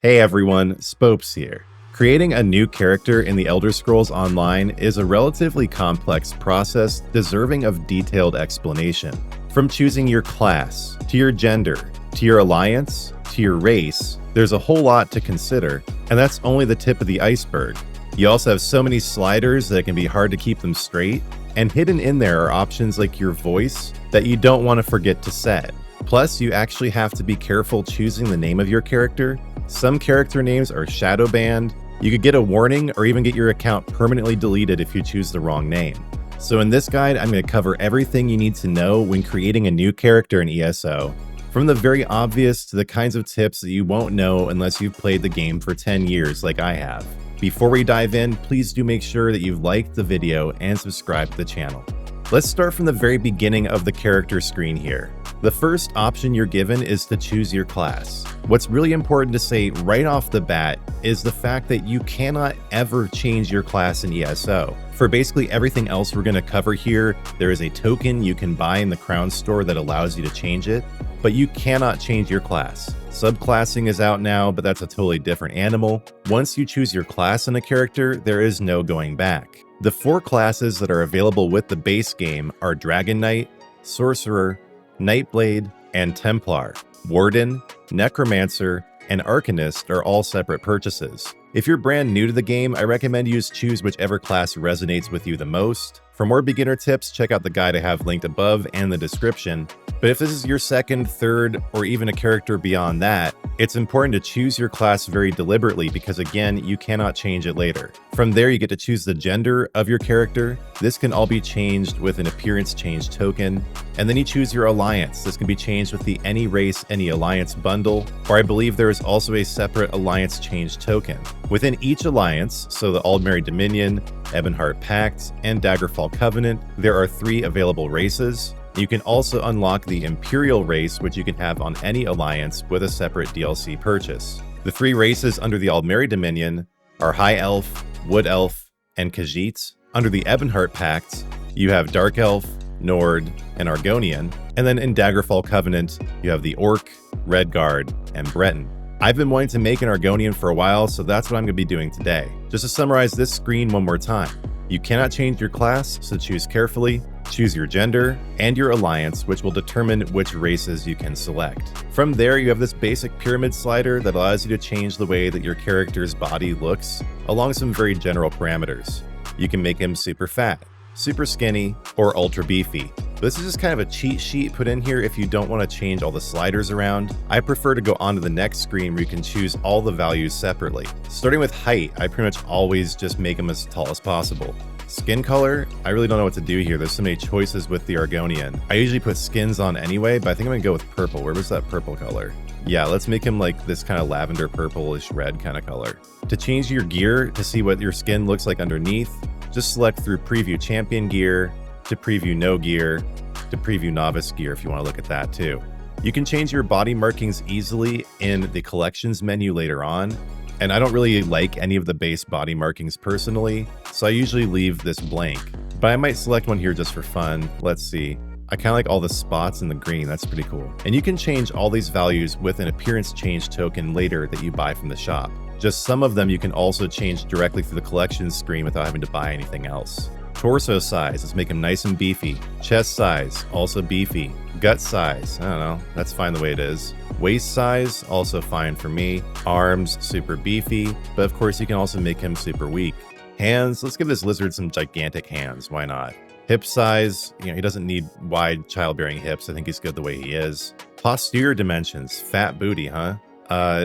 Hey everyone, Spopes here. Creating a new character in the Elder Scrolls Online is a relatively complex process deserving of detailed explanation. From choosing your class, to your gender, to your alliance, to your race, there's a whole lot to consider, and that's only the tip of the iceberg. You also have so many sliders that it can be hard to keep them straight, and hidden in there are options like your voice that you don't want to forget to set. Plus, you actually have to be careful choosing the name of your character. Some character names are shadow banned. You could get a warning or even get your account permanently deleted if you choose the wrong name. So in this guide, I'm going to cover everything you need to know when creating a new character in ESO, from the very obvious to the kinds of tips that you won't know unless you've played the game for 10 years like I have. Before we dive in, please do make sure that you've liked the video and subscribed to the channel. Let's start from the very beginning of the character screen here. The first option you're given is to choose your class. What's really important to say right off the bat is the fact that you cannot ever change your class in ESO. For basically everything else we're going to cover here, there is a token you can buy in the Crown Store that allows you to change it, but you cannot change your class. Subclassing is out now, but that's a totally different animal. Once you choose your class in a character, there is no going back. The 4 classes that are available with the base game are Dragon Knight, Sorcerer, Nightblade, and Templar. Warden, Necromancer, and Arcanist are all separate purchases. If you're brand new to the game, I recommend you choose whichever class resonates with you the most. For more beginner tips, check out the guide I have linked above and the description. But if this is your second, third, or even a character beyond that, it's important to choose your class very deliberately because again, you cannot change it later. From there, you get to choose the gender of your character. This can all be changed with an appearance change token. And then you choose your alliance. This can be changed with the Any Race, Any Alliance bundle, or I believe there is also a separate alliance change token. Within each alliance, so the Aldmeri Dominion, Ebonheart Pact, and Daggerfall Covenant, there are 3 available races. You can also unlock the Imperial race, which you can have on any alliance with a separate DLC purchase. The 3 races under the Aldmeri Dominion are High Elf, Wood Elf, and Khajiit. Under the Ebonheart Pact, you have Dark Elf, Nord, and Argonian. And then in Daggerfall Covenant, you have the Orc, Redguard, and Breton. I've been wanting to make an Argonian for a while, so that's what I'm going to be doing today. Just to summarize this screen one more time. You cannot change your class, so choose carefully. Choose your gender and your alliance, which will determine which races you can select. From there, you have this basic pyramid slider that allows you to change the way that your character's body looks, along some very general parameters. You can make him super fat, super skinny, or ultra beefy. This is just kind of a cheat sheet put in here if you don't want to change all the sliders around. I prefer to go on to the next screen where you can choose all the values separately. Starting with height, I pretty much always just make him as tall as possible. Skin color, I really don't know what to do here. There's so many choices with the Argonian. I usually put skins on anyway, but I think I'm gonna go with purple. Where was that purple color? Yeah, let's make him like this kind of lavender purplish red kind of color. To change your gear to see what your skin looks like underneath, just select through preview champion gear, to preview no gear, to preview novice gear if you want to look at that too. You can change your body markings easily in the collections menu later on. And I don't really like any of the base body markings personally, so I usually leave this blank. But I might select one here just for fun. Let's see. I kind of like all the spots in the green. That's pretty cool. And you can change all these values with an appearance change token later that you buy from the shop. Just some of them you can also change directly through the collections screen without having to buy anything else. Torso size, let's make him nice and beefy. Chest size, also beefy. Gut size, I don't know, that's fine the way it is. Waist size, also fine for me. Arms, super beefy, but of course you can also make him super weak. Hands, let's give this lizard some gigantic hands, why not? Hip size, he doesn't need wide childbearing hips, I think he's good the way he is. Posterior dimensions, fat booty, huh?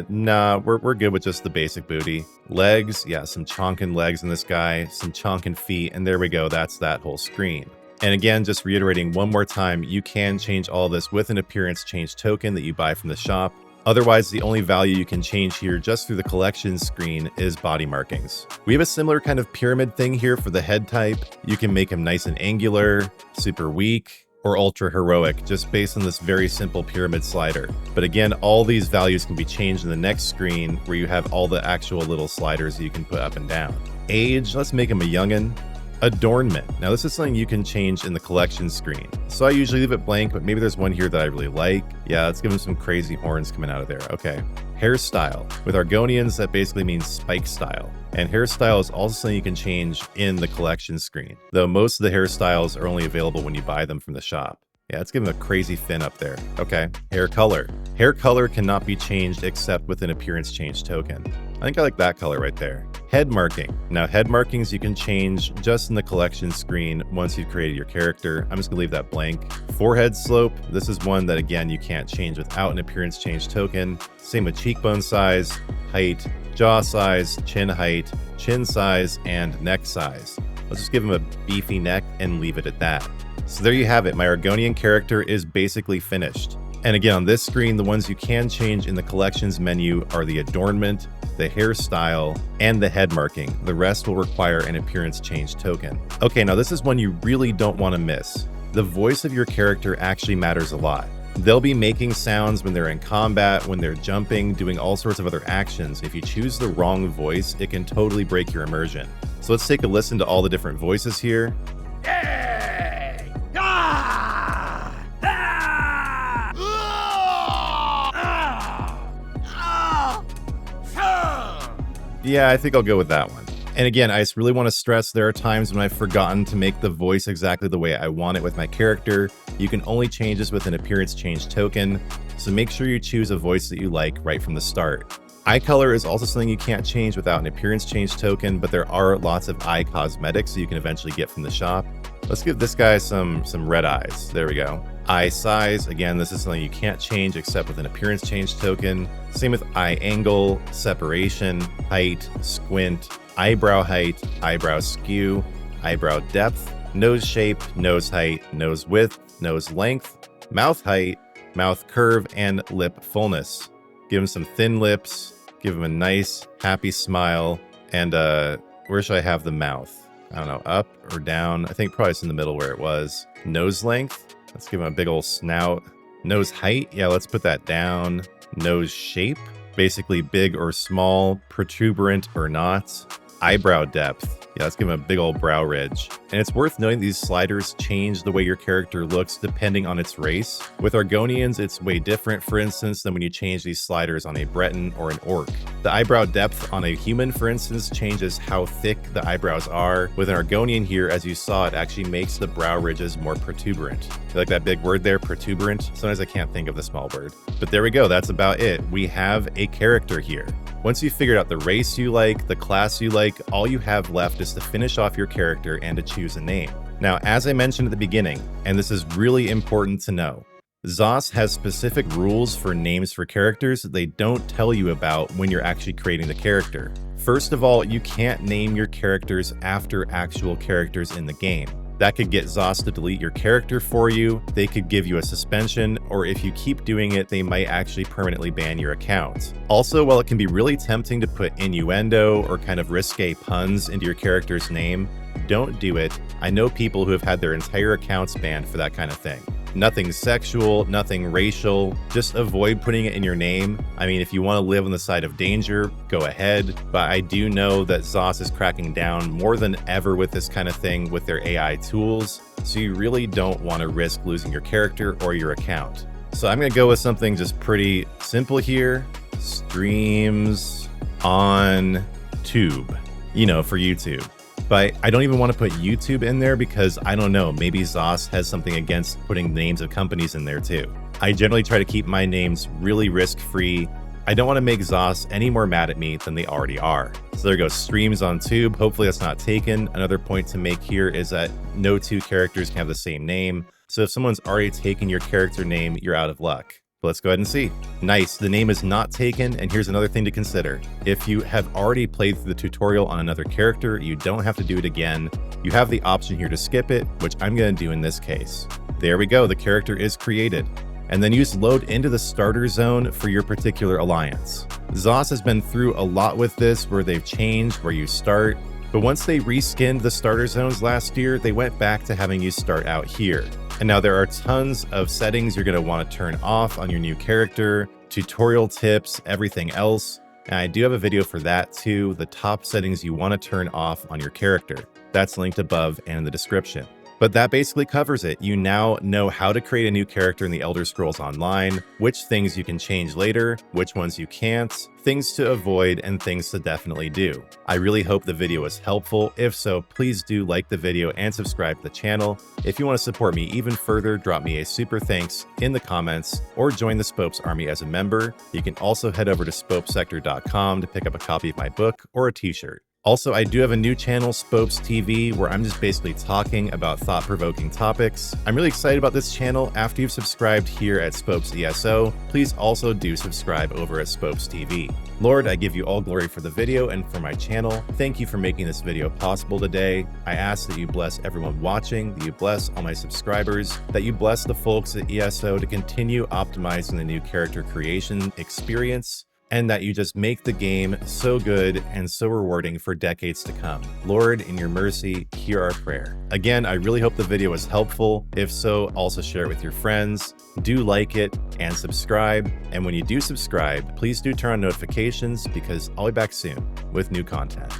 Nah, we're good with just the basic booty. Legs, yeah, some chonkin legs in this guy, some chonkin feet, and there we go, that's that whole screen. And again, just reiterating one more time, you can change all this with an appearance change token that you buy from the shop. Otherwise, the only value you can change here just through the collections screen is body markings. We have a similar kind of pyramid thing here for the head type. You can make him nice and angular, super weak, or ultra heroic, just based on this very simple pyramid slider. But again, all these values can be changed in the next screen where you have all the actual little sliders you can put up and down. Age, let's make him a youngin'. Adornment. Now this is something you can change in the collection screen. So I usually leave it blank, but maybe there's one here that I really like. Yeah, let's give him some crazy horns coming out of there. Okay. Hairstyle. With Argonians, that basically means spike style. And hairstyle is also something you can change in the collection screen, though most of the hairstyles are only available when you buy them from the shop. Yeah, let's give him a crazy fin up there. Okay. Hair color. Hair color cannot be changed except with an appearance change token. I think I like that color right there. Head marking. Now head markings you can change just in the collection screen once you've created your character. I'm just gonna leave that blank. Forehead slope. This is one that again you can't change without an appearance change token. Same with cheekbone size, height, jaw size, chin height, chin size, and neck size. Let's just give him a beefy neck and leave it at that. So there you have it. My Argonian character is basically finished. And again, on this screen, the ones you can change in the collections menu are the adornment, the hairstyle, and the head marking. The rest will require an appearance change token. Okay, now this is one you really don't want to miss. The voice of your character actually matters a lot. They'll be making sounds when they're in combat, when they're jumping, doing all sorts of other actions. If you choose the wrong voice, it can totally break your immersion. So let's take a listen to all the different voices here. Yeah, I think I'll go with that one. And again, I just really want to stress there are times when I've forgotten to make the voice exactly the way I want it with my character. You can only change this with an appearance change token, so make sure you choose a voice that you like right from the start. Eye color is also something you can't change without an appearance change token, but there are lots of eye cosmetics that you can eventually get from the shop. Let's give this guy some red eyes. There we go. Eye size, again, this is something you can't change except with an appearance change token. Same with eye angle, separation, height, squint, eyebrow height, eyebrow skew, eyebrow depth, nose shape, nose height, nose width, nose length, mouth height, mouth curve, and lip fullness. Give him some thin lips, give him a nice, happy smile, and where should I have the mouth? I don't know, up or down? I think probably it's in the middle where it was. Nose length, let's give him a big old snout. Nose height, yeah, let's put that down. Nose shape, basically big or small, protuberant or not. Eyebrow depth, yeah, let's give him a big old brow ridge. And it's worth noting these sliders change the way your character looks depending on its race. With Argonians, it's way different, for instance, than when you change these sliders on a Breton or an Orc. The eyebrow depth on a human, for instance, changes how thick the eyebrows are. With an Argonian here, as you saw, it actually makes the brow ridges more protuberant. You like that big word there, protuberant? Sometimes I can't think of the small word. But there we go, that's about it. We have a character here. Once you've figured out the race you like, the class you like, all you have left is to finish off your character and to choose a name. Now, as I mentioned at the beginning, and this is really important to know, ZOS has specific rules for names for characters that they don't tell you about when you're actually creating the character. First of all, you can't name your characters after actual characters in the game. That could get ZOS to delete your character for you, they could give you a suspension, or if you keep doing it, they might actually permanently ban your account. Also, while it can be really tempting to put innuendo or kind of risque puns into your character's name, don't do it. I know people who have had their entire accounts banned for that kind of thing. Nothing sexual, nothing racial, just avoid putting it in your name. I mean, if you want to live on the side of danger, go ahead, but I do know that ZOS is cracking down more than ever with this kind of thing with their AI tools, so you really don't want to risk losing your character or your account. So I'm going to go with something just pretty simple here. Streams on Tube, you know, for YouTube. But I don't even want to put YouTube in there because I don't know, maybe ZOS has something against putting names of companies in there too. I generally try to keep my names really risk-free. I don't want to make ZOS any more mad at me than they already are. So there goes streams on Tube. Hopefully that's not taken. Another point to make here is that no two characters can have the same name. So if someone's already taken your character name, you're out of luck. But let's go ahead and see. Nice, the name is not taken, and here's another thing to consider. If you have already played through the tutorial on another character, you don't have to do it again. You have the option here to skip it, which I'm going to do in this case. There we go, the character is created. And then use load into the starter zone for your particular alliance. ZOS has been through a lot with this, where they've changed where you start, but once they reskinned the starter zones last year, they went back to having you start out here. And now there are tons of settings you're going to want to turn off on your new character, tutorial tips, everything else. And I do have a video for that too, the top settings you want to turn off on your character. That's linked above and in the description. But that basically covers it. You now know how to create a new character in the Elder Scrolls Online, which things you can change later, which ones you can't, things to avoid, and things to definitely do. I really hope the video was helpful. If so, please do like the video and subscribe to the channel. If you want to support me even further, drop me a super thanks in the comments or join the Spopes Army as a member. You can also head over to spopesector.com to pick up a copy of my book or a t-shirt. Also, I do have a new channel, Spopes TV, where I'm just basically talking about thought-provoking topics. I'm really excited about this channel. After you've subscribed here at Spopes ESO, please also do subscribe over at Spopes TV. Lord, I give you all glory for the video and for my channel. Thank you for making this video possible today. I ask that you bless everyone watching, that you bless all my subscribers, that you bless the folks at ESO to continue optimizing the new character creation experience, and that you just make the game so good and so rewarding for decades to come. Lord, in your mercy, hear our prayer. Again, I really hope the video was helpful. If so, also share it with your friends. Do like it and subscribe. And when you do subscribe, please do turn on notifications because I'll be back soon with new content.